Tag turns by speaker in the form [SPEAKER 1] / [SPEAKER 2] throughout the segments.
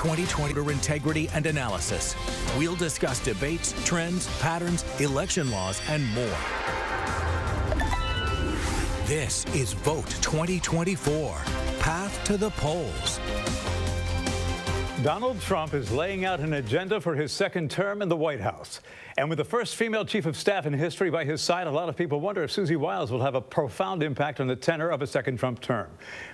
[SPEAKER 1] 2020 integrity and analysis. We'll discuss debates, trends, patterns, election laws, and more. This is Vote 2024, Path to the Polls.
[SPEAKER 2] Donald Trump is laying out an agenda for his second term in the White House. And with the first female chief of staff in history by his side, a lot of people wonder if Susie Wiles will have a profound impact on the tenor of a second Trump term.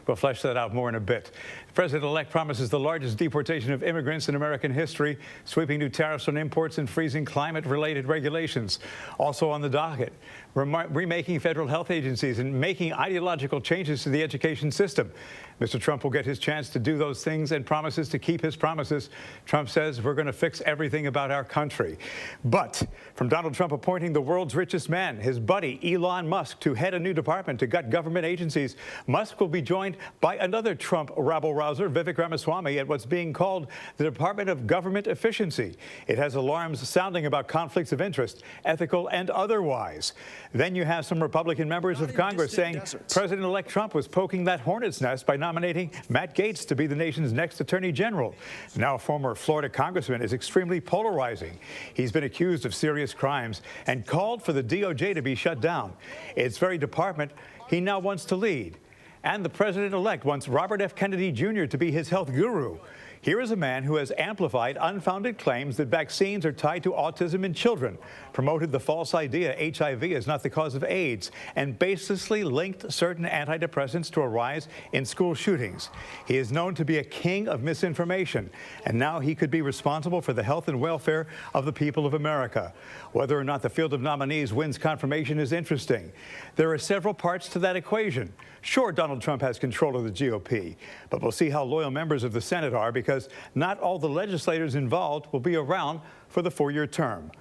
[SPEAKER 2] We'll flesh that out more in a bit. The president-elect promises the largest deportation of immigrants in American history, sweeping new tariffs on imports and freezing climate-related regulations. Also on the docket, remaking federal health agencies and making ideological changes to the education system. Mr. Trump will get his chance to do those things and promises to keep his promises. Trump says we're going to fix everything about our country. But from Donald Trump appointing the world's richest man, his buddy Elon Musk, to head a new department to gut government agencies, Musk will be joined by another Trump rabble-rouser, Vivek Ramaswamy, at what's being called the Department of Government Efficiency. It has alarms sounding about conflicts of interest, ethical and otherwise. Then you have some Republican members of Congress saying President-elect Trump was poking that hornet's nest by nominating Matt Gaetz to be the nation's next attorney general. Now a former Florida congressman is extremely polarizing. He's been accused of serious crimes and called for the DOJ to be shut down. Its very department he now wants to lead. And the president-elect wants Robert F. Kennedy Jr. to be his health guru. Here is a man who has amplified unfounded claims that vaccines are tied to autism in children, promoted the false idea HIV is not the cause of AIDS, and baselessly linked certain antidepressants to a rise in school shootings. He is known to be a king of misinformation, and now he could be responsible for the health and welfare of the people of America. Whether or not the field of nominees wins confirmation is interesting. There are several parts to that equation. Sure, Donald Trump has control of the GOP, but we'll see how loyal members of the Senate are, because not all the legislators involved will be around for the four-year term.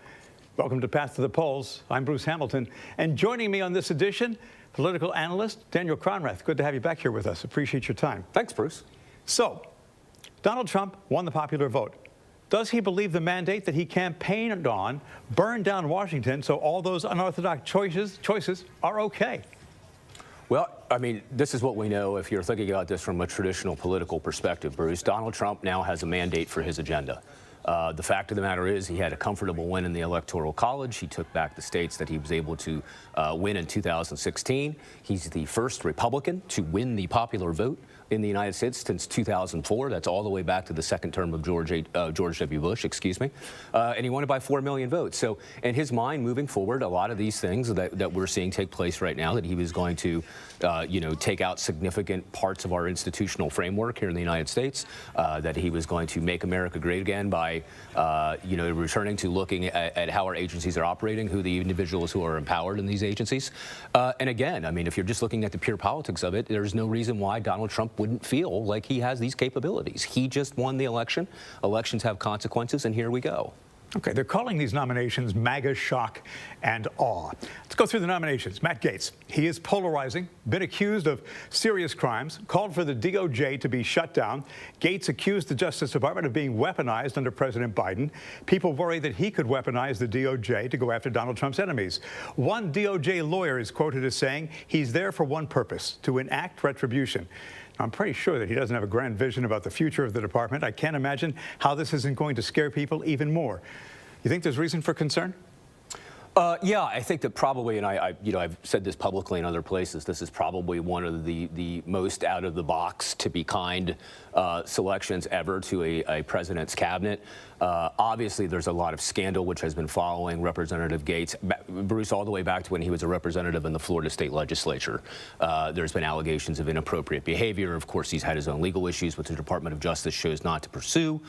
[SPEAKER 2] Welcome to Path to the Polls. I'm Bruce Hamilton, and joining me on this edition, political analyst Daniel Cronrath. Good to have you back here with us. Appreciate your time.
[SPEAKER 3] Thanks, Bruce.
[SPEAKER 2] So, Donald Trump won the popular vote. Does he believe the mandate that he campaigned on burned down Washington, so all those unorthodox choices are okay?
[SPEAKER 3] Well, I mean, this is what we know if you're thinking about this from a traditional political perspective, Bruce. Donald Trump now has a mandate for his agenda. The fact of the matter is he had a comfortable win in the Electoral College. He took back the states that he was able to win in 2016. He's the first Republican to win the popular vote in the United States since 2004. That's all the way back to the second term of George W. Bush, excuse me. And he won it by 4 million votes. So in his mind, moving forward, a lot of these things that we're seeing take place right now, that he was going to, take out significant parts of our institutional framework here in the United States, that he was going to make America great again by, returning to looking at how our agencies are operating, who the individuals who are empowered in these agencies. And again, I mean, if you're just looking at the pure politics of it, there's no reason why Donald Trump wouldn't feel like he has these capabilities. He just won the election. Elections have consequences, and here we go.
[SPEAKER 2] Okay, they're calling these nominations MAGA shock and awe. Let's go through the nominations. Matt Gaetz, he is polarizing, been accused of serious crimes, called for the DOJ to be shut down. Gaetz accused the Justice Department of being weaponized under President Biden. People worry that he could weaponize the DOJ to go after Donald Trump's enemies. One DOJ lawyer is quoted as saying he's there for one purpose, to enact retribution. I'm pretty sure that he doesn't have a grand vision about the future of the department. I can't imagine how this isn't going to scare people even more. You think there's reason for concern?
[SPEAKER 3] Yeah, I think that probably, and I've said this publicly in other places, this is probably one of the most out of the box, to be kind, selections ever to a president's cabinet. Obviously, there's a lot of scandal which has been following Representative Gaetz, Bruce, all the way back to when he was a representative in the Florida state legislature. There's been allegations of inappropriate behavior. Of course, he's had his own legal issues, which the Department of Justice chose not to pursue.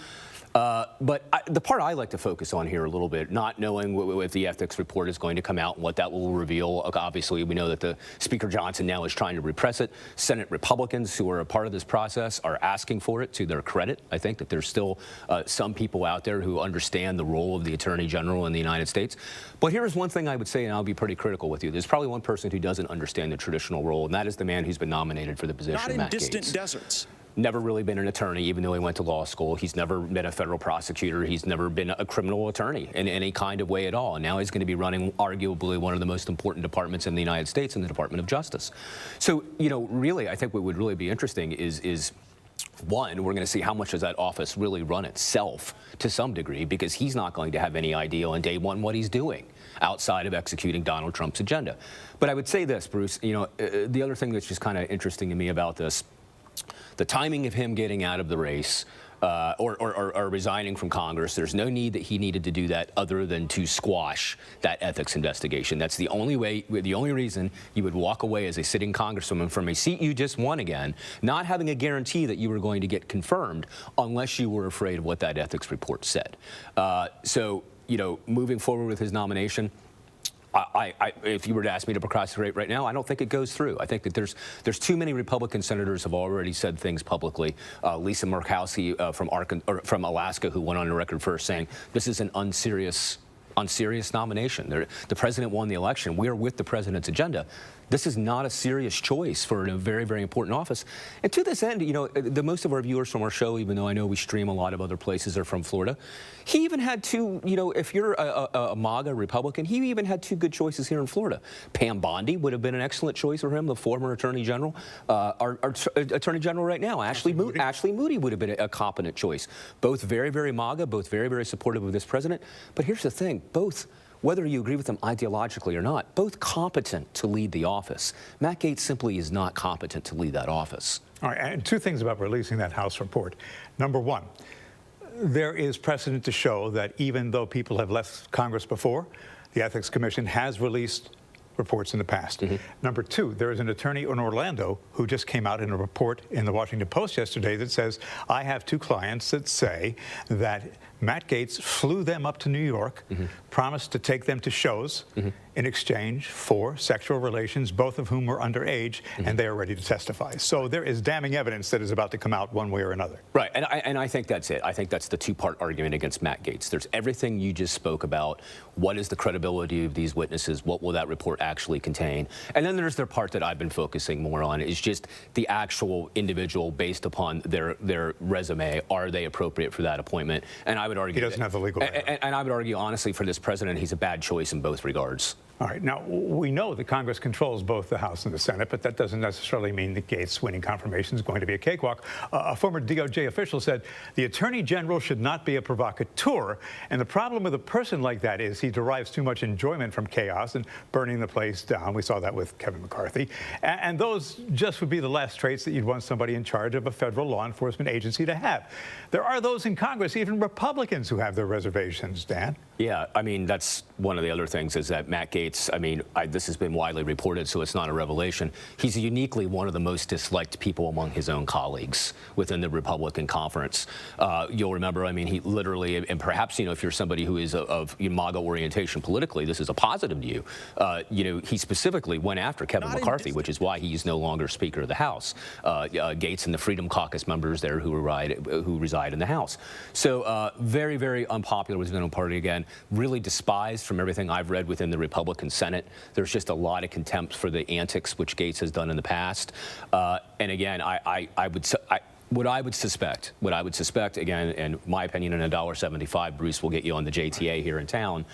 [SPEAKER 3] But the part I like to focus on here a little bit, not knowing if the ethics report is going to come out and what that will reveal. Obviously, we know that the Speaker Johnson now is trying to repress it. Senate Republicans who are a part of this process are asking for it, to their credit. I think that there's still some people out there who understand the role of the Attorney General in the United States. But here's one thing I would say, and I'll be pretty critical with you. There's probably one person who doesn't understand the traditional role, and that is the man who's been nominated for the position, Matt Gaetz.
[SPEAKER 4] Not in distant deserts.
[SPEAKER 3] Never really been an attorney, even though he went to law school. He's never been a federal prosecutor. He's never been a criminal attorney in any kind of way at all. And now he's going to be running arguably one of the most important departments in the United States, in the Department of Justice. So, really, I think what would really be interesting is One, we're going to see how much does that office really run itself to some degree, because he's not going to have any idea on day one what he's doing outside of executing Donald Trump's agenda. But I would say this, Bruce, you know, the other thing that's just kind of interesting to me about this, the timing of him getting out of the race, or resigning from Congress, there's no need that he needed to do that other than to squash that ethics investigation. That's the only way, the only reason you would walk away as a sitting congresswoman from a seat you just won again, not having a guarantee that you were going to get confirmed unless you were afraid of what that ethics report said. So, you know, moving forward with his nomination, if you were to ask me to procrastinate right now, I don't think it goes through. I think that there's too many Republican senators have already said things publicly. Lisa Murkowski from Alaska, who went on the record first saying this is an unserious nomination. The president won the election. We are with the president's agenda. This is not a serious choice for a very, very important office. And to this end, you know, the most of our viewers from our show, even though I know we stream a lot of other places, are from Florida. He even had two, you know, if you're a MAGA Republican, he even had two good choices here in Florida. Pam Bondi would have been an excellent choice for him, the former Attorney General. Our Attorney General right now, Ashley Moody would have been a competent choice. Both very, very MAGA, both very, very supportive of this president. But here's the thing, both, whether you agree with them ideologically or not, both competent to lead the office. Matt Gaetz simply is not competent to lead that office.
[SPEAKER 2] All right, and two things about releasing that House report. Number one, there is precedent to show that even though people have left Congress before, the Ethics Commission has released reports in the past. Number two, there is an attorney in Orlando who just came out in a report in the Washington Post yesterday that says, I have two clients that say that Matt Gaetz flew them up to New York, promised to take them to shows in exchange for sexual relations, both of whom were underage, and they are ready to testify. So there is damning evidence that is about to come out one way or another.
[SPEAKER 3] Right, and I think that's it. I think that's the two-part argument against Matt Gaetz. There's everything you just spoke about. What is the credibility of these witnesses? What will that report actually contain? And then there's the part that I've been focusing more on, is just the actual individual based upon their resume. Are they appropriate for that appointment? And I would argue
[SPEAKER 2] he doesn't have the legal
[SPEAKER 3] and I would argue, honestly, for this president, he's a bad choice in both regards.
[SPEAKER 2] All right. Now, we know that Congress controls both the House and the Senate, but that doesn't necessarily mean that Gaetz winning confirmation is going to be a cakewalk. A former DOJ official said the Attorney General should not be a provocateur. And the problem with a person like that is he derives too much enjoyment from chaos and burning the place down. We saw that with Kevin McCarthy. And those just would be the last traits that you'd want somebody in charge of a federal law enforcement agency to have. There are those in Congress, even Republicans, who have their reservations, Dan.
[SPEAKER 3] Yeah, I mean, that's one of the other things is that Matt Gaetz, I mean, this has been widely reported, so it's not a revelation. He's uniquely one of the most disliked people among his own colleagues within the Republican conference. You'll remember, I mean, he literally, and perhaps, you know, if you're somebody who is of MAGA orientation politically, this is a positive to you. You know, he specifically went after Kevin McCarthy, which is why he's no longer Speaker of the House. Gaetz and the Freedom Caucus members there who reside in the House. So very, very unpopular within the party again. Really despised from everything I've read within the Republican Senate. There's just a lot of contempt for the antics which Gaetz has done in the past. And again, what I would suspect, again, in my opinion, in $1.75, Bruce will get you on the JTA here in town,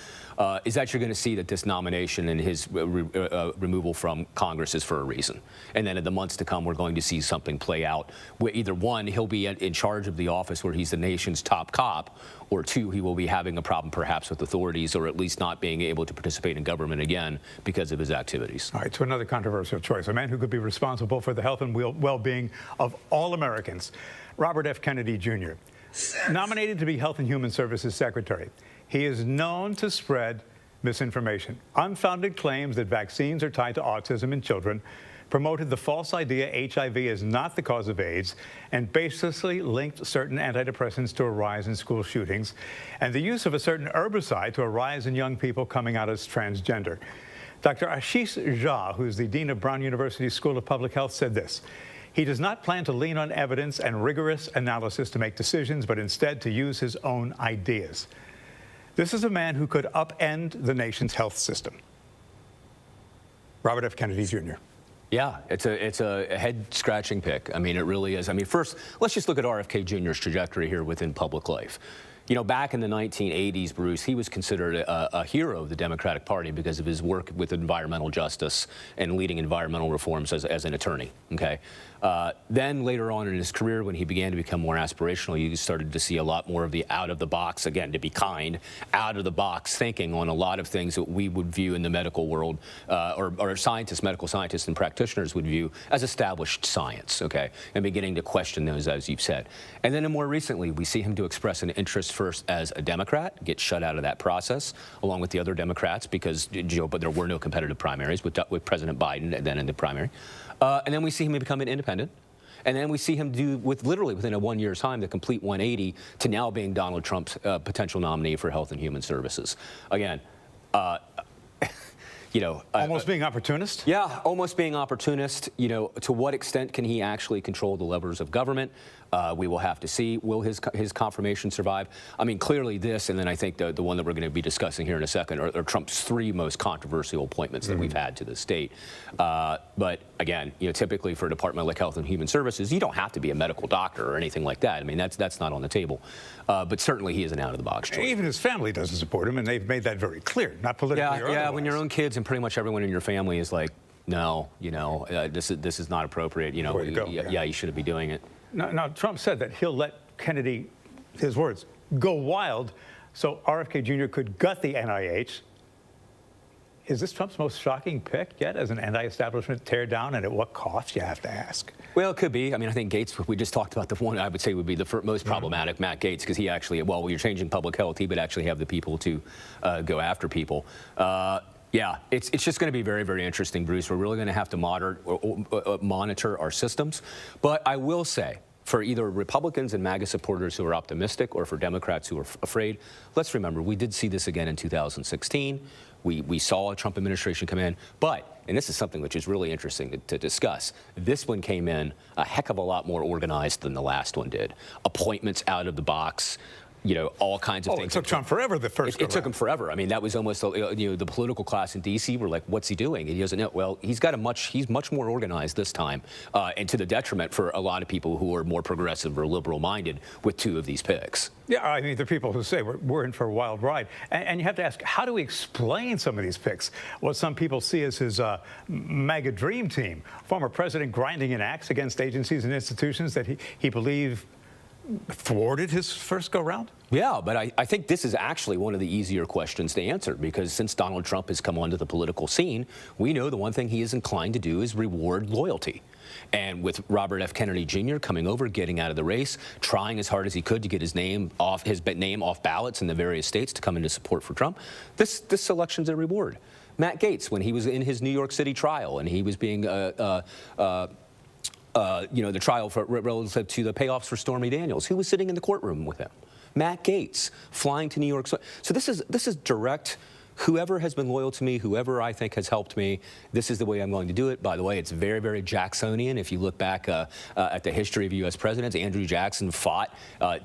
[SPEAKER 3] is that you're going to see that this nomination and his removal from Congress is for a reason. And then in the months to come, we're going to see something play out where either one, he'll be in charge of the office where he's the nation's top cop, or two, he will be having a problem perhaps with authorities, or at least not being able to participate in government again because of his activities.
[SPEAKER 2] All right, to another controversial choice, a man who could be responsible for the health and well-being of all Americans, Robert F. Kennedy, Jr., nominated to be Health and Human Services Secretary. He is known to spread misinformation, unfounded claims that vaccines are tied to autism in children, promoted the false idea HIV is not the cause of AIDS, and baselessly linked certain antidepressants to a rise in school shootings, and the use of a certain herbicide to a rise in young people coming out as transgender. Dr. Ashish Jha, who's the dean of Brown University School of Public Health, said this: he does not plan to lean on evidence and rigorous analysis to make decisions, but instead to use his own ideas. This is a man who could upend the nation's health system. Robert F. Kennedy, Jr.
[SPEAKER 3] Yeah, it's a head-scratching pick. I mean, it really is. I mean, first, let's just look at RFK Jr.'s trajectory here within public life. You know, back in the 1980s, Bruce, he was considered a hero of the Democratic Party because of his work with environmental justice and leading environmental reforms as an attorney, okay? Then later on in his career, when he began to become more aspirational, you started to see a lot more of the out-of-the-box, again, to be kind, out-of-the-box thinking on a lot of things that we would view in the medical world, or scientists, medical scientists and practitioners would view as established science, okay? And beginning to question those, as you've said. And then more recently, we see him to express an interest first as a Democrat, get shut out of that process, along with the other Democrats, because but there were no competitive primaries with President Biden and then in the primary. And then we see him become an independent. And then we see him do, literally within a 1 year's time, the complete 180 to now being Donald Trump's potential nominee for Health and Human Services. Again, you know,
[SPEAKER 2] almost being opportunist?
[SPEAKER 3] Yeah, almost being opportunist. You know, to what extent can he actually control the levers of government? We will have to see. Will his confirmation survive? I mean, clearly this, and then I think the one that we're going to be discussing here in a second, are Trump's three most controversial appointments that we've had to this date. But again, you know, typically for a department like Health and Human Services, you don't have to be a medical doctor or anything like that. I mean, that's not on the table. But certainly he is an out-of-the-box choice.
[SPEAKER 2] Even his family doesn't support him, and they've made that very clear, not politically or otherwise.
[SPEAKER 3] Yeah, when your own kids and pretty much everyone in your family is like, no, you know, this is not appropriate. You know, you shouldn't be doing it.
[SPEAKER 2] Now, Trump said that he'll let Kennedy, his words, go wild so RFK Jr. could gut the NIH. Is this Trump's most shocking pick yet as an anti-establishment teardown, and at what cost, you have to ask?
[SPEAKER 3] Well, it could be. I mean, I think Gates, we just talked about the one I would say would be the most problematic, Matt Gates, because he actually, well, when you're changing public health, he would actually have the people to go after people. Yeah, it's just going to be very, very interesting, Bruce. We're really going to have to monitor our systems. But I will say, for either Republicans and MAGA supporters who are optimistic or for Democrats who are afraid, let's remember, we did see this again in 2016. We saw a Trump administration come in. But, and this is something which is really interesting to discuss, this one came in a heck of a lot more organized than the last one did. Appointments out of the box. You know, all kinds of things.
[SPEAKER 2] It took Trump forever the first
[SPEAKER 3] It took him forever. I mean, that was almost, you know, the political class in D.C. were like, what's he doing? And he doesn't know. Well, he's much more organized this time, and to the detriment for a lot of people who are more progressive or liberal-minded with two of these picks.
[SPEAKER 2] Yeah, I mean, the people who say we're in for a wild ride. And you have to ask, how do we explain some of these picks? What some people see as his MAGA dream team. Former president grinding an axe against agencies and institutions that he believed thwarted his first go-round?
[SPEAKER 3] Yeah, but I think this is actually one of the easier questions to answer, because since Donald Trump has come onto the political scene, we know the one thing he is inclined to do is reward loyalty. And with Robert F. Kennedy Jr. coming over, getting out of the race, trying as hard as he could to get his name off ballots in the various states to come into support for Trump, this election's a reward. Matt Gaetz, when he was in his New York City trial and he was being you know, the trial relative to the payoffs for Stormy Daniels, who was sitting in the courtroom with him? Matt Gaetz flying to New York. So this is direct. Whoever has been loyal to me, whoever I think has helped me, this is the way I'm going to do it. By the way, it's very, very Jacksonian. If you look back at the history of U.S. presidents, Andrew Jackson fought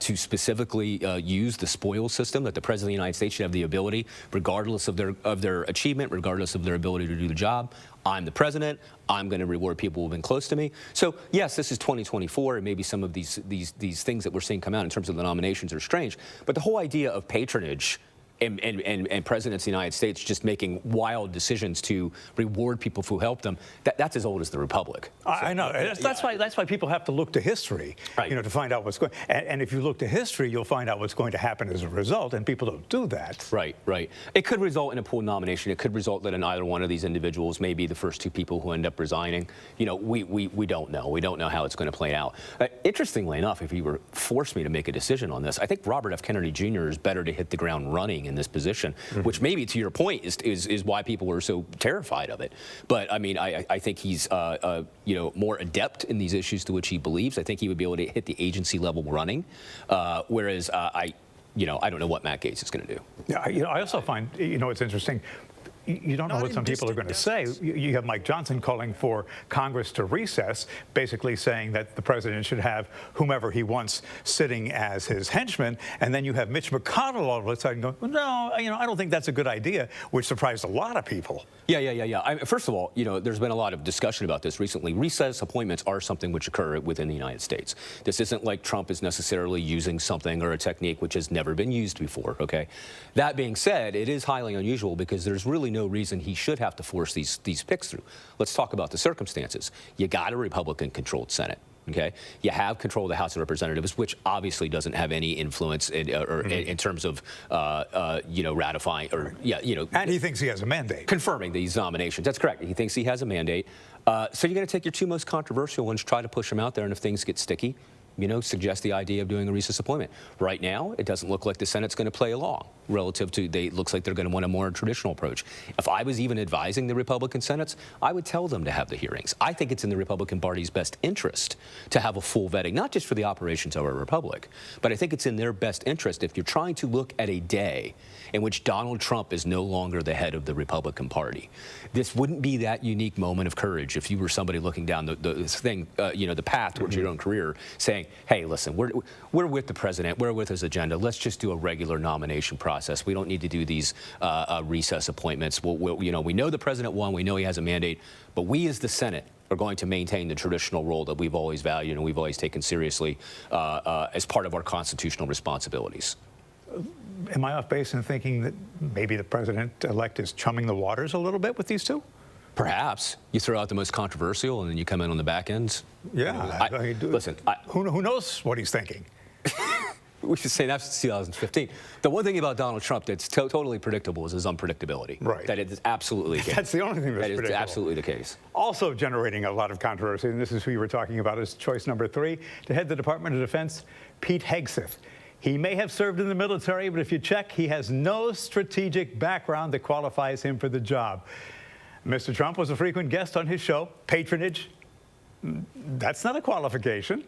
[SPEAKER 3] to specifically use the spoils system, that the President of the United States should have the ability, regardless of their achievement, regardless of their ability to do the job. I'm the president. I'm going to reward people who've been close to me. So yes, this is 2024, and maybe some of these things that we're seeing come out in terms of the nominations are strange. But the whole idea of patronage and presidents of the United States just making wild decisions to reward people who help them, that's as old as the Republic. So,
[SPEAKER 2] I know. That's why people have to look to history,
[SPEAKER 3] right,
[SPEAKER 2] you know, to find out what's going. And if you look to history, you'll find out what's going to happen as a result. And people don't do that.
[SPEAKER 3] Right, right. It could result in a pooled nomination. It could result that in either one of these individuals may be the first two people who end up resigning. You know, we don't know. We don't know how it's going to play out. Interestingly enough, if you were forced me to make a decision on this, I think Robert F. Kennedy Jr. is better to hit the ground running in this position, which maybe, to your point, is why people were so terrified of it. But I mean, I think he's you know, more adept in these issues to which he believes. I think he would be able to hit the agency level running, whereas I don't know what Matt Gaetz is going to do.
[SPEAKER 2] Yeah, you know, I also find, you know, it's interesting. you don't know what some people are going to say. You have Mike Johnson calling for Congress to recess, basically saying that the president should have whomever he wants sitting as his henchman. And then you have Mitch McConnell all of a sudden going, well, no, I don't think that's a good idea, which surprised a lot of people.
[SPEAKER 3] Yeah. First of all, there's been a lot of discussion about this recently. Recess appointments are something which occur within the United States. This isn't like Trump is necessarily using something or a technique which has never been used before, okay? That being said, it is highly unusual because there's really no reason he should have to force these picks through. Let's talk about the circumstances. You got a Republican-controlled Senate. Okay, you have control of the House of Representatives, which obviously doesn't have any influence in terms of ratifying or
[SPEAKER 2] And he thinks he has a mandate,
[SPEAKER 3] confirming these nominations. That's correct. He thinks he has a mandate. So you're going to take your two most controversial ones, try to push them out there, and if things get sticky, suggest the idea of doing a recess appointment. Right now, it doesn't look like the Senate's going to play along relative to, it looks like they're going to want a more traditional approach. If I was even advising the Republican Senates, I would tell them to have the hearings. I think it's in the Republican Party's best interest to have a full vetting, not just for the operations of our republic, but I think it's in their best interest if you're trying to look at a day in which Donald Trump is no longer the head of the Republican Party. This wouldn't be that unique moment of courage if you were somebody looking down the path towards your own career, saying, hey, listen, we're with the president, we're with his agenda. Let's just do a regular nomination process. We don't need to do these recess appointments. We know the president won. We know he has a mandate. But we as the Senate are going to maintain the traditional role that we've always valued and we've always taken seriously as part of our constitutional responsibilities.
[SPEAKER 2] Am I off base in thinking that maybe the president-elect is chumming the waters a little bit with these two?
[SPEAKER 3] Perhaps. You throw out the most controversial and then you come in on the back ends.
[SPEAKER 2] Yeah.
[SPEAKER 3] Listen.
[SPEAKER 2] Who knows what he's thinking?
[SPEAKER 3] We should say that's 2015. The one thing about Donald Trump that's totally predictable is his unpredictability.
[SPEAKER 2] Right.
[SPEAKER 3] That is absolutely the case.
[SPEAKER 2] That's the only thing that's predictable.
[SPEAKER 3] That is absolutely the case.
[SPEAKER 2] Also generating a lot of controversy, and this is who you were talking about, is choice number 3 to head the Department of Defense, Pete Hegseth. He may have served in the military, but if you check, he has no strategic background that qualifies him for the job. Mr. Trump was a frequent guest on his show. Patronage, that's not a qualification.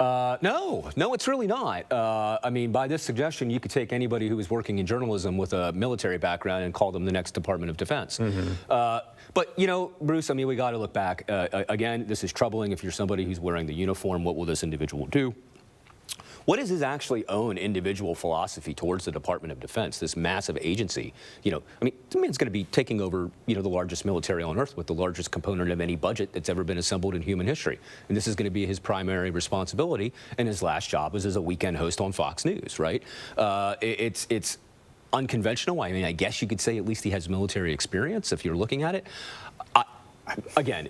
[SPEAKER 3] No, it's really not. I mean, by this suggestion, you could take anybody who was working in journalism with a military background and call them the next Department of Defense. But, Bruce, I mean, we got to look back. Again, this is troubling. If you're somebody who's wearing the uniform, what will this individual do? What is his actually own individual philosophy towards the Department of Defense, this massive agency? I mean, the man's going to be taking over, the largest military on earth with the largest component of any budget that's ever been assembled in human history. And this is going to be his primary responsibility. And his last job was as a weekend host on Fox News, right? It's unconventional. I mean, I guess you could say at least he has military experience if you're looking at it. Again,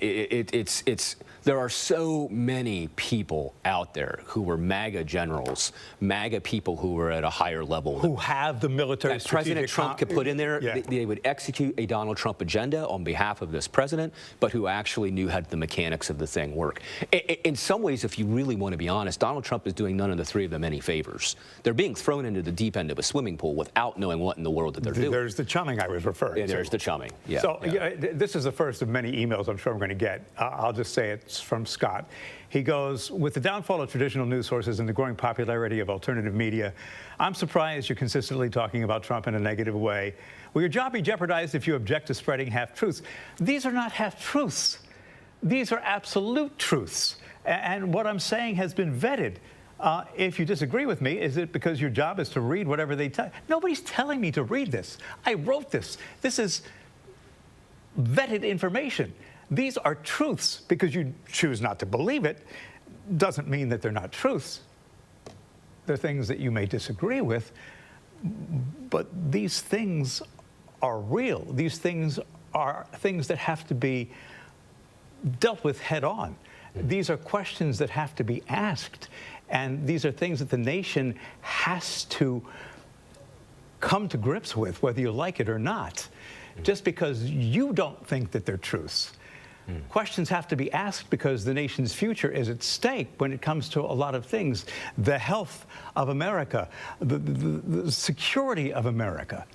[SPEAKER 3] there are so many people out there who were MAGA generals, MAGA people who were at a higher level.
[SPEAKER 2] Who have the military
[SPEAKER 3] that President Trump could put in there.
[SPEAKER 2] Yeah.
[SPEAKER 3] They would execute a Donald Trump agenda on behalf of this president, but who actually knew how the mechanics of the thing work. In some ways, if you really want to be honest, Donald Trump is doing none of the three of them any favors. They're being thrown into the deep end of a swimming pool without knowing what in the world that they're doing.
[SPEAKER 2] There's the chumming I was referring to.
[SPEAKER 3] There's the chumming, yeah.
[SPEAKER 2] So this is the first of many emails I'm sure I'm going to get. I'll just say it's from Scott. He goes, with the downfall of traditional news sources and the growing popularity of alternative media, I'm surprised you're consistently talking about Trump in a negative way. Will your job be jeopardized if you object to spreading half-truths? These are not half-truths. These are absolute truths. And what I'm saying has been vetted. If you disagree with me, is it because your job is to read whatever they tell you? Nobody's telling me to read this. I wrote this. This is vetted information. These are truths. Because you choose not to believe it doesn't mean that they're not truths. They're things that you may disagree with, but these things are real. These things are things that have to be dealt with head on. These are questions that have to be asked, and these are things that the nation has to come to grips with, whether you like it or not. Just because you don't think that they're truths. Questions have to be asked because the nation's future is at stake when it comes to a lot of things. The health of America, the security of America.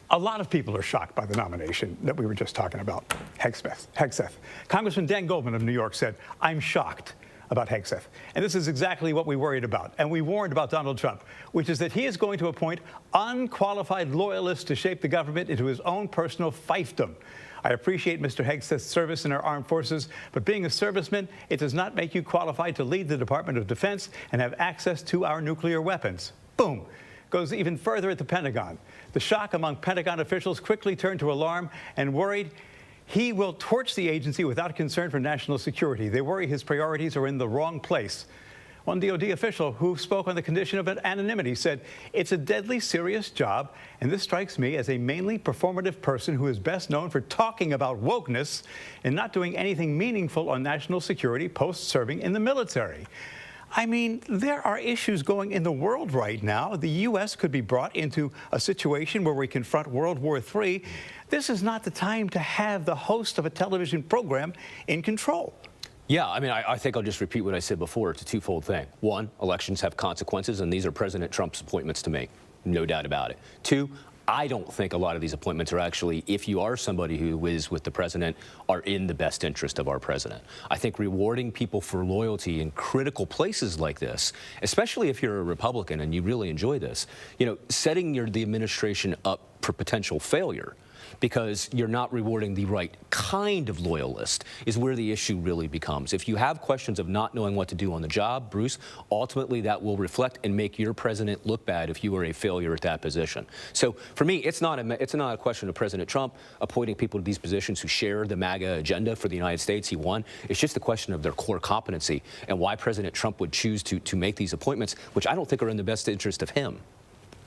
[SPEAKER 2] A lot of people are shocked by the nomination that we were just talking about, Hegseth. Congressman Dan Goldman of New York said, I'm shocked. about Hegseth. And this is exactly what we worried about. And we warned about Donald Trump, which is that he is going to appoint unqualified loyalists to shape the government into his own personal fiefdom. I appreciate Mr. Hegseth's service in our armed forces, but being a serviceman, it does not make you qualified to lead the Department of Defense and have access to our nuclear weapons. Boom. Goes even further at the Pentagon. The shock among Pentagon officials quickly turned to alarm and worried he will torch the agency without concern for national security. They worry his priorities are in the wrong place. One DOD official who spoke on the condition of anonymity said, "It's a deadly serious job, and this strikes me as a mainly performative person who is best known for talking about wokeness and not doing anything meaningful on national security post-serving in the military." I mean, there are issues going in the world right now. The U.S. could be brought into a situation where we confront World War III. This is not the time to have the host of a television program in control.
[SPEAKER 3] Yeah, I mean, I think I'll just repeat what I said before. It's a twofold thing. One, elections have consequences, and these are President Trump's appointments to make, no doubt about it. Two, I don't think a lot of these appointments are actually, if you are somebody who is with the president, are in the best interest of our president. I think rewarding people for loyalty in critical places like this, especially if you're a Republican and you really enjoy this, you know, setting the administration up for potential failure because you're not rewarding the right kind of loyalist is where the issue really becomes. If you have questions of not knowing what to do on the job, Bruce, ultimately that will reflect and make your president look bad if you are a failure at that position. So for me, it's not a question of President Trump appointing people to these positions who share the MAGA agenda for the United States. He won. It's just a question of their core competency and why President Trump would choose to make these appointments, which I don't think are in the best interest of him.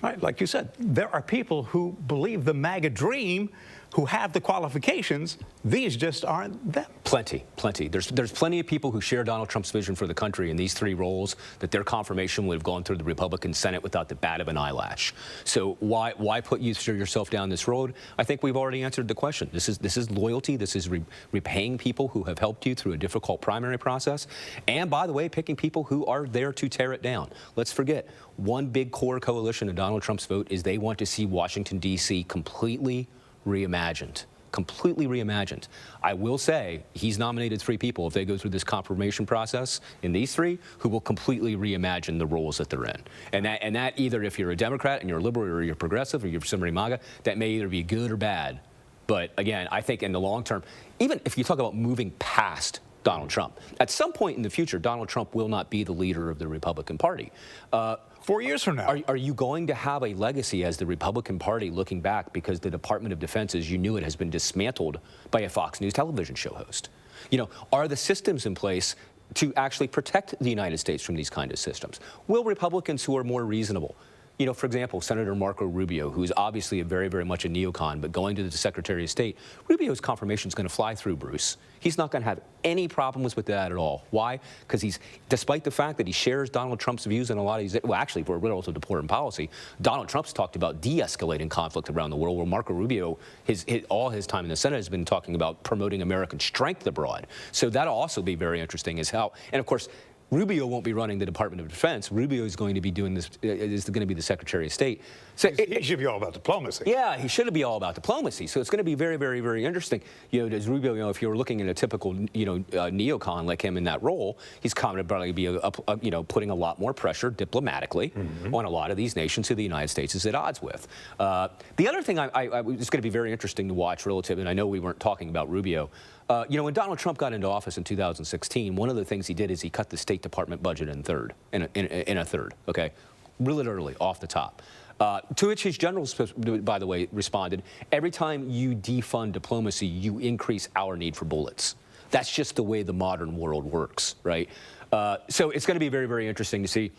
[SPEAKER 2] Right, like you said, there are people who believe the MAGA dream, who have the qualifications. These just aren't them.
[SPEAKER 3] Plenty. There's plenty of people who share Donald Trump's vision for the country in these three roles that their confirmation would have gone through the Republican Senate without the bat of an eyelash. So why put yourself down this road? I think we've already answered the question. This is loyalty. This is repaying people who have helped you through a difficult primary process. And by the way, picking people who are there to tear it down. Let's forget, one big core coalition of Donald Trump's vote is they want to see Washington, D.C. completely reimagined. Completely reimagined. I will say he's nominated three people, if they go through this confirmation process in these three, who will completely reimagine the roles that they're in. And that either if you're a Democrat and you're a liberal or you're progressive or you're somebody MAGA, that may either be good or bad. But again, I think in the long term, even if you talk about moving past Donald Trump, at some point in the future, Donald Trump will not be the leader of the Republican Party.
[SPEAKER 2] 4 years from now.
[SPEAKER 3] Are you going to have a legacy as the Republican Party looking back because the Department of Defense, as you knew it, has been dismantled by a Fox News television show host? You know, are the systems in place to actually protect the United States from these kind of systems? Will Republicans who are more reasonable, you know, for example, Senator Marco Rubio, who is obviously very, very much a neocon, but going to the Secretary of State, Rubio's confirmation is going to fly through, Bruce. He's not going to have any problems with that at all. Why? Because despite the fact that he shares Donald Trump's views on a lot of these, well, actually, for relative to foreign policy, Donald Trump's talked about de-escalating conflict around the world, where Marco Rubio, all his time in the Senate has been talking about promoting American strength abroad. So that'll also be very interesting as how, and of course, Rubio won't be running the Department of Defense. Rubio is going to be doing this, is going to be the Secretary of State. So
[SPEAKER 2] he should be all about diplomacy.
[SPEAKER 3] Yeah, he should be all about diplomacy. So it's going to be very, very, very interesting. You know, does Rubio, you know, if you're looking at a typical, you know, neocon like him in that role, he's probably be, you know, putting a lot more pressure diplomatically on a lot of these nations who the United States is at odds with. The other thing it's going to be very interesting to watch relative, and I know we weren't talking about Rubio. You know, when Donald Trump got into office in 2016, one of the things he did is he cut the State Department budget in a third, okay? Really early, off the top. To which his generals, by the way, responded, every time you defund diplomacy, you increase our need for bullets. That's just the way the modern world works, right? So it's going to be very, very interesting to see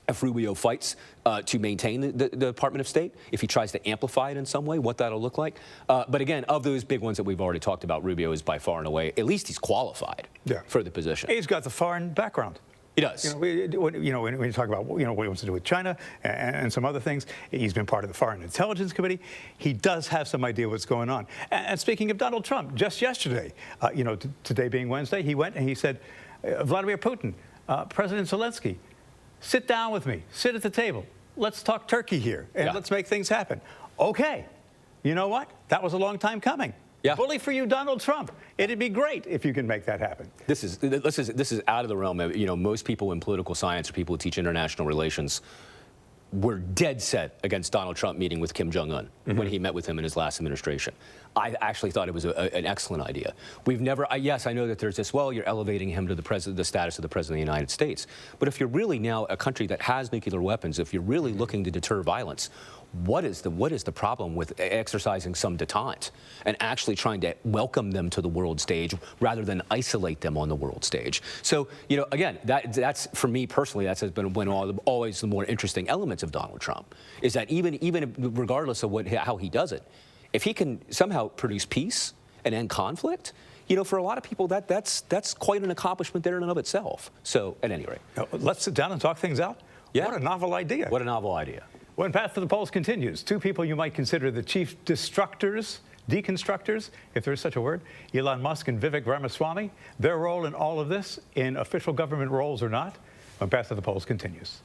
[SPEAKER 3] if Rubio fights to maintain the Department of State, if he tries to amplify it in some way, what that'll look like. But again, of those big ones that we've already talked about, Rubio is by far and away, at least he's qualified for the position.
[SPEAKER 2] He's got the foreign background.
[SPEAKER 3] He does.
[SPEAKER 2] You know, when you talk about, you know, what he wants to do with China and some other things, he's been part of the Foreign Intelligence Committee. He does have some idea what's going on. And speaking of Donald Trump, just yesterday, you know, today being Wednesday, he went and he said, Vladimir Putin, President Zelensky, sit down with me, sit at the table. Let's talk Turkey here, and let's make things happen. Okay. You know what? That was a long time coming.
[SPEAKER 3] Yeah.
[SPEAKER 2] Bully for you, Donald Trump. It'd be great if you can make that happen.
[SPEAKER 3] This is out of the realm of, most people in political science or people who teach international relations were dead set against Donald Trump meeting with Kim Jong-un when he met with him in his last administration. I actually thought it was an excellent idea. We've never, yes, I know that there's this, well, you're elevating him to the status of the President of the United States. But if you're really now a country that has nuclear weapons, if you're really looking to deter violence, what is the problem with exercising some detente and actually trying to welcome them to the world stage rather than isolate them on the world stage? So, again, that's for me personally, that's been always the more interesting elements of Donald Trump, is that even regardless of how he does it, if he can somehow produce peace and end conflict, for a lot of people, that's quite an accomplishment there in and of itself. So, at any rate.
[SPEAKER 2] Now, let's sit down and talk things out.
[SPEAKER 3] Yeah.
[SPEAKER 2] What a novel idea.
[SPEAKER 3] What a novel idea.
[SPEAKER 2] When Path to the Polls continues, two people you might consider the chief deconstructors, if there is such a word, Elon Musk and Vivek Ramaswamy, their role in all of this, in official government roles or not, when Path to the Polls continues.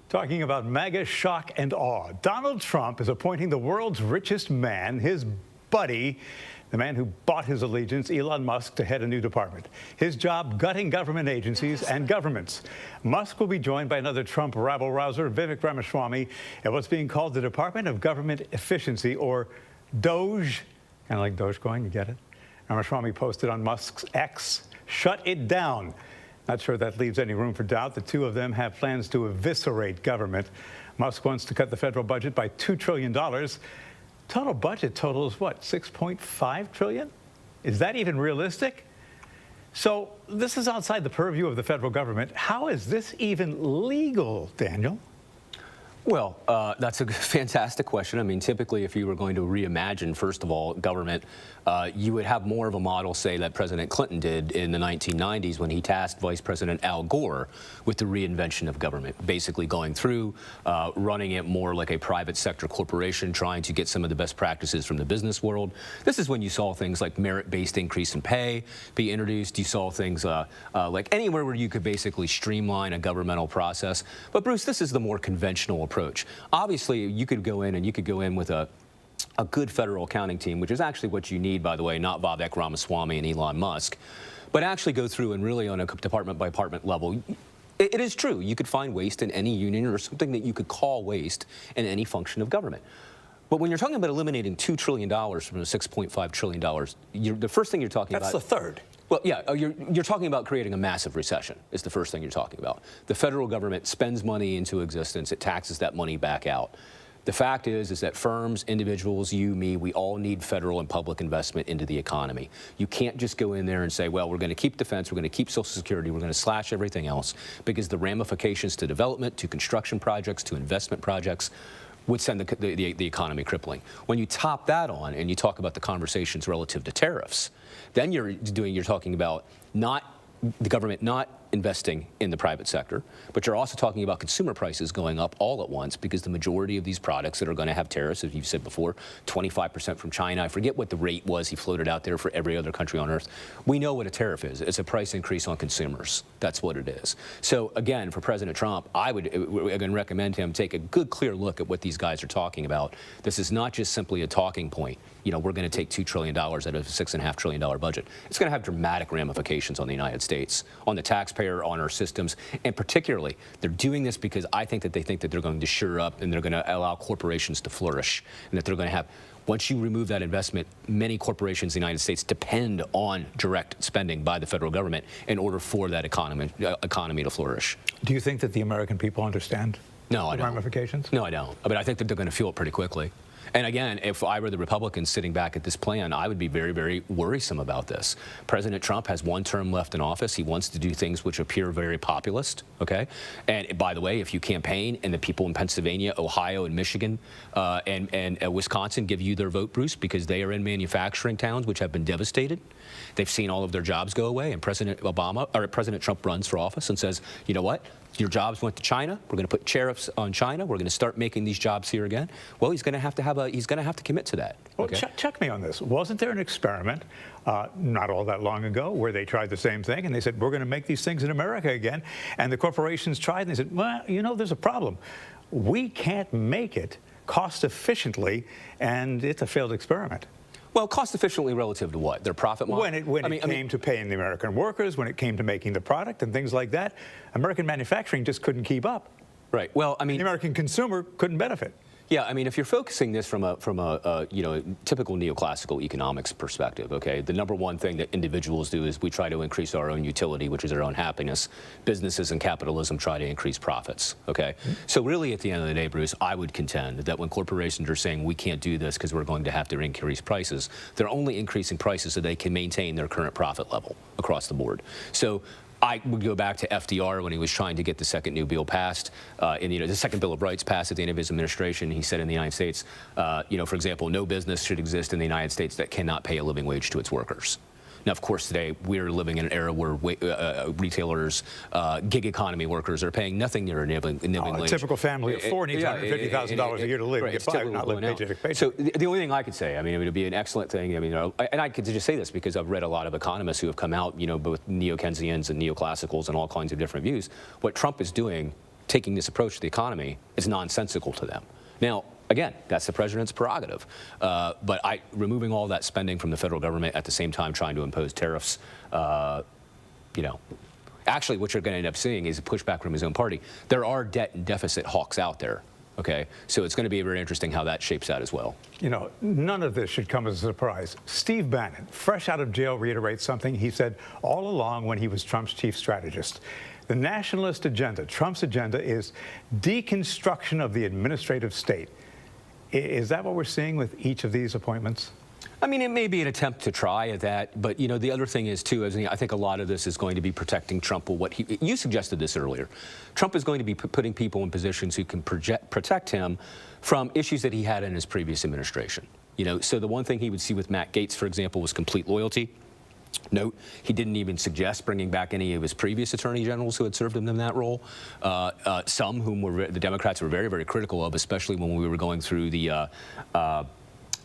[SPEAKER 2] Talking about MAGA shock and awe, Donald Trump is appointing the world's richest man, his buddy, the man who bought his allegiance, Elon Musk, to head a new department. His job, gutting government agencies and governments. Musk will be joined by another Trump rabble-rouser, Vivek Ramaswamy, at what's being called the Department of Government Efficiency, or DOGE. Kind of like Dogecoin, you get it? Ramaswamy posted on Musk's X, "Shut it down." Not sure that leaves any room for doubt. The two of them have plans to eviscerate government. Musk wants to cut the federal budget by $2 trillion. Total budget totals what, $6.5 trillion? Is that even realistic? So this is outside the purview of the federal government. How is this even legal, Daniel?
[SPEAKER 3] Well, that's a fantastic question. I mean, typically, if you were going to reimagine, first of all, government, you would have more of a model, say, that President Clinton did in the 1990s when he tasked Vice President Al Gore with the reinvention of government, basically going through, running it more like a private sector corporation, trying to get some of the best practices from the business world. This is when you saw things like merit-based increase in pay be introduced. You saw things like anywhere where you could basically streamline a governmental process. But, Bruce, this is the more conventional approach. Obviously, you could go in with a good federal accounting team, which is actually what you need, by the way, not Vivek Ramaswamy and Elon Musk, but actually go through and really on a department by department level. It is true. You could find waste in any union or something that you could call waste in any function of government. But when you're talking about eliminating $2 trillion from a $6.5 trillion, the first thing you're talking about—
[SPEAKER 2] That's the third.
[SPEAKER 3] Well, yeah, you're talking about creating a massive recession is the first thing you're talking about. The federal government spends money into existence. It taxes that money back out. The fact is that firms, individuals, you, me, we all need federal and public investment into the economy. You can't just go in there and say, well, we're going to keep defense, we're going to keep Social Security, we're going to slash everything else, because the ramifications to development, to construction projects, to investment projects would send the economy crippling. When you top that on and you talk about the conversations relative to tariffs, then you're talking about the government not investing in the private sector, but you're also talking about consumer prices going up all at once, because the majority of these products that are going to have tariffs, as you've said before, 25% from China. I forget what the rate was he floated out there for every other country on earth. We know what a tariff is. It's a price increase on consumers. That's what it is. So again, for President Trump, I would again recommend him take a good, clear look at what these guys are talking about. This is not just simply a talking point. You know, we're going to take $2 trillion out of a $6.5 trillion budget. It's going to have dramatic ramifications on the United States, on the taxpayer, on our systems, and particularly, they're doing this because I think that they think that they're going to shore up and they're going to allow corporations to flourish, and that they're going to have— once you remove that investment, many corporations in the United States depend on direct spending by the federal government in order for that economy to flourish.
[SPEAKER 2] Do you think that the American people understand
[SPEAKER 3] the
[SPEAKER 2] ramifications?
[SPEAKER 3] No, I don't. I mean, I think that they're going to feel it pretty quickly. And again, if I were the Republicans sitting back at this plan, I would be very, very worrisome about this. President Trump has one term left in office. He wants to do things which appear very populist, okay? And by the way, if you campaign and the people in Pennsylvania, Ohio, and Michigan, and Wisconsin give you their vote, Bruce, because they are in manufacturing towns which have been devastated, they've seen all of their jobs go away, and President Trump runs for office and says, you know what? Your jobs went to China. We're going to put tariffs on China. We're going to start making these jobs here again. Well, he's going to have to commit to that.
[SPEAKER 2] Well,
[SPEAKER 3] okay?
[SPEAKER 2] check me on this. Wasn't there an experiment not all that long ago where they tried the same thing and they said, we're going to make these things in America again, and the corporations tried and they said, well, you know, there's a problem. We can't make it cost efficiently, and it's a failed experiment.
[SPEAKER 3] Well, cost efficiently relative to what? Their profit model?
[SPEAKER 2] When it came to paying the American workers, when it came to making the product and things like that, American manufacturing just couldn't keep up.
[SPEAKER 3] Right. Well, I mean,
[SPEAKER 2] the American consumer couldn't benefit.
[SPEAKER 3] Yeah, I mean, if you're focusing this from a typical neoclassical economics perspective, okay, the number one thing that individuals do is we try to increase our own utility, which is our own happiness. Businesses and capitalism try to increase profits, okay? Mm-hmm. So really, at the end of the day, Bruce, I would contend that when corporations are saying we can't do this because we're going to have to increase prices, they're only increasing prices so they can maintain their current profit level across the board. So I would go back to FDR when he was trying to get the second New Deal passed, the second Bill of Rights passed at the end of his administration. He said in the United States, for example, no business should exist in the United States that cannot pay a living wage to its workers. Now, of course, today we're living in an era where retailers, gig economy workers are paying nothing near a nibbling wage.
[SPEAKER 2] A typical family of four needs $150,000 a year to live and get by, not live paycheck to paycheck.
[SPEAKER 3] So the only thing I could say, I mean, it would be an excellent thing. I mean, and I could just say this because I've read a lot of economists who have come out, both neo-Keynesians and neoclassicals and all kinds of different views. What Trump is doing, taking this approach to the economy, is nonsensical to them. Now, again, that's the president's prerogative. But removing all that spending from the federal government at the same time trying to impose tariffs, actually what you're going to end up seeing is a pushback from his own party. There are debt and deficit hawks out there, okay? So it's going to be very interesting how that shapes out as well. None
[SPEAKER 2] of this should come as a surprise. Steve Bannon, fresh out of jail, reiterates something he said all along when he was Trump's chief strategist. The nationalist agenda, Trump's agenda, is deconstruction of the administrative state. Is that what we're seeing with each of these appointments?
[SPEAKER 3] I mean, it may be an attempt to try at that, but, you know, the other thing is, too, I think a lot of this is going to be protecting Trump. You suggested this earlier. Trump is going to be putting people in positions who can protect him from issues that he had in his previous administration. You know, so the one thing he would see with Matt Gaetz, for example, was complete loyalty. Note, he didn't even suggest bringing back any of his previous attorney generals who had served him in that role. Some whom the Democrats were very, very critical of, especially when we were going through the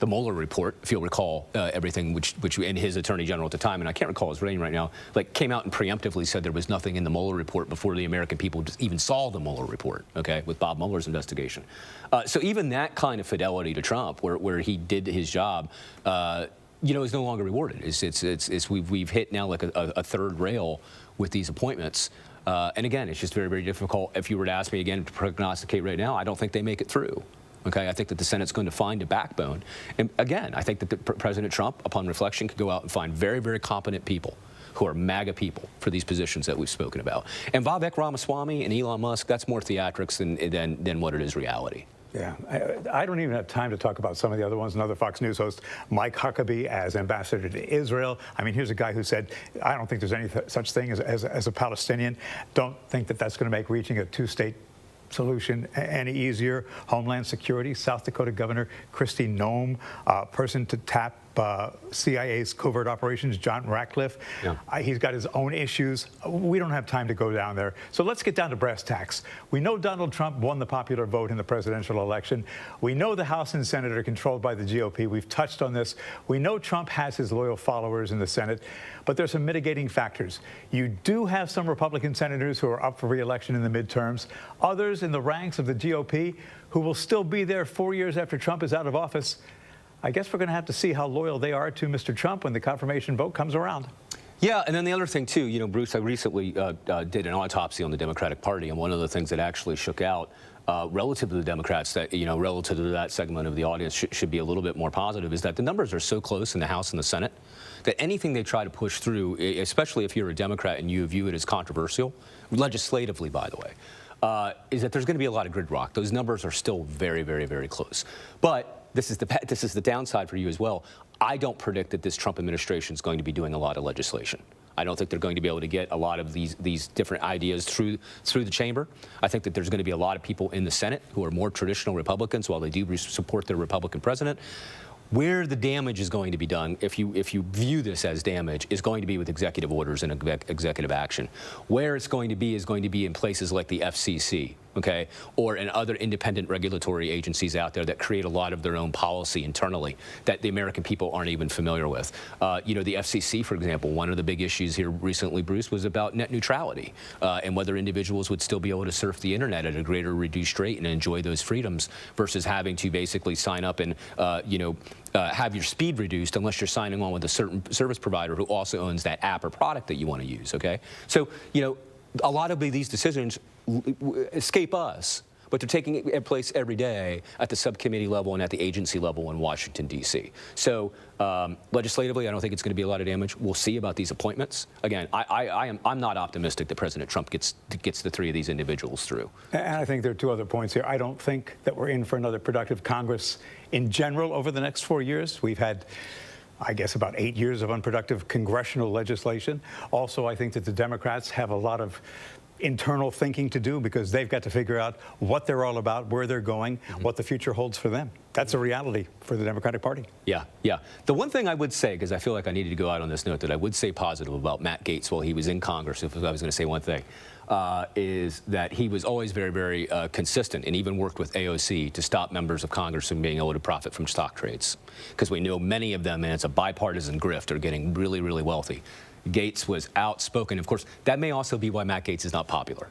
[SPEAKER 3] Mueller report, if you'll recall, everything which in his attorney general at the time, and I can't recall his name right now, like came out and preemptively said there was nothing in the Mueller report before the American people even saw the Mueller report, okay, with Bob Mueller's investigation. So even that kind of fidelity to Trump, where he did his job, you know, is no longer rewarded. We've hit now like a third rail with these appointments. And again, it's just very, very difficult. If you were to ask me again to prognosticate right now, I don't think they make it through. Okay, I think that the Senate's going to find a backbone. And again, I think that President Trump, upon reflection, could go out and find very, very competent people who are MAGA people for these positions that we've spoken about. And Vivek Ramaswamy and Elon Musk, that's more theatrics than what it is reality.
[SPEAKER 2] Yeah, I don't even have time to talk about some of the other ones. Another Fox News host, Mike Huckabee, as ambassador to Israel. I mean, here's a guy who said, I don't think there's any such thing as a Palestinian. Don't think that that's going to make reaching a two-state solution any easier. Homeland Security, South Dakota Governor Kristi Noem, person to tap CIA's covert operations, John Ratcliffe. Yeah. He's got his own issues. We don't have time to go down there. So let's get down to brass tacks. We know Donald Trump won the popular vote in the presidential election. We know the House and Senate are controlled by the GOP. We've touched on this. We know Trump has his loyal followers in the Senate, but there's some mitigating factors. You do have some Republican senators who are up for re-election in the midterms, others in the ranks of the GOP who will still be there 4 years after Trump is out of office. I guess we're going to have to see how loyal they are to Mr. Trump when the confirmation vote comes around.
[SPEAKER 3] Yeah, and then the other thing, too, you know, Bruce, I recently did an autopsy on the Democratic Party, and one of the things that actually shook out relative to the Democrats, that, you know, relative to that segment of the audience should be a little bit more positive, is that the numbers are so close in the House and the Senate that anything they try to push through, especially if you're a Democrat and you view it as controversial, legislatively, by the way, is that there's going to be a lot of gridlock. Those numbers are still very, very, very close. But this is the downside for you as well. I don't predict that this Trump administration is going to be doing a lot of legislation. I don't think they're going to be able to get a lot of these different ideas through the chamber. I think that there's going to be a lot of people in the Senate who are more traditional Republicans, while they do support their Republican president. Where the damage is going to be done, if you view this as damage, is going to be with executive orders and executive action. Where it's going to be is going to be in places like the FCC, okay, or in other independent regulatory agencies out there that create a lot of their own policy internally that the American people aren't even familiar with. You know, the FCC, for example, one of the big issues here recently, Bruce, was about net neutrality and whether individuals would still be able to surf the internet at a greater reduced rate and enjoy those freedoms versus having to basically sign up and, you know, have your speed reduced unless you're signing on with a certain service provider who also owns that app or product that you want to use, okay? So, you know, a lot of these decisions escape us, but they're taking place every day at the subcommittee level and at the agency level in Washington, D.C. So legislatively, I don't think it's going to be a lot of damage. We'll see about these appointments. Again, I'm not optimistic that President Trump gets the three of these individuals through. And
[SPEAKER 2] I think there are two other points here. I don't think that we're in for another productive Congress in general over the next 4 years. We've had, I guess, about 8 years of unproductive congressional legislation. Also, I think that the Democrats have a lot of internal thinking to do because they've got to figure out what they're all about, where they're going, what the future holds for them. That's a reality for the Democratic Party. Yeah, yeah. The one thing I would say, because I feel like I needed to go out on this note, that I would say positive about Matt Gaetz while he was in Congress, if I was going to say one thing, is that he was always very, very consistent and even worked with AOC to stop members of Congress from being able to profit from stock trades. Because we know many of them, and it's a bipartisan grift, are getting really, really wealthy. Gaetz was outspoken. Of course, that may also be why Matt Gaetz is not popular.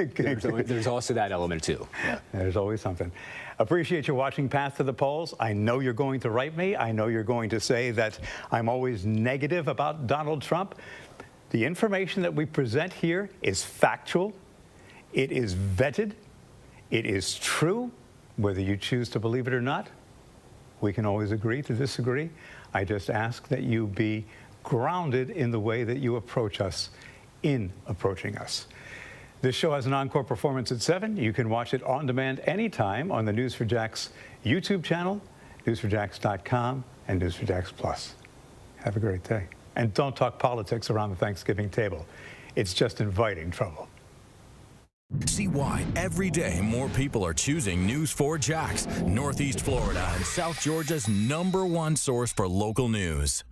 [SPEAKER 2] There's also that element, too. Yeah. There's always something. Appreciate you watching Path to the Polls. I know you're going to write me. I know you're going to say that I'm always negative about Donald Trump. The information that we present here is factual. It is vetted. It is true. Whether you choose to believe it or not, we can always agree to disagree. I just ask that you be grounded in the way that you approach us in approaching us. This show has an encore performance at 7. You can watch it on demand anytime on the News4JAX YouTube channel, news4jax.com, and News4Jax Plus. Have a great day. And don't talk politics around the Thanksgiving table. It's just inviting trouble.
[SPEAKER 1] See why every day more people are choosing News4Jax, Northeast Florida and South Georgia's #1 source for local news.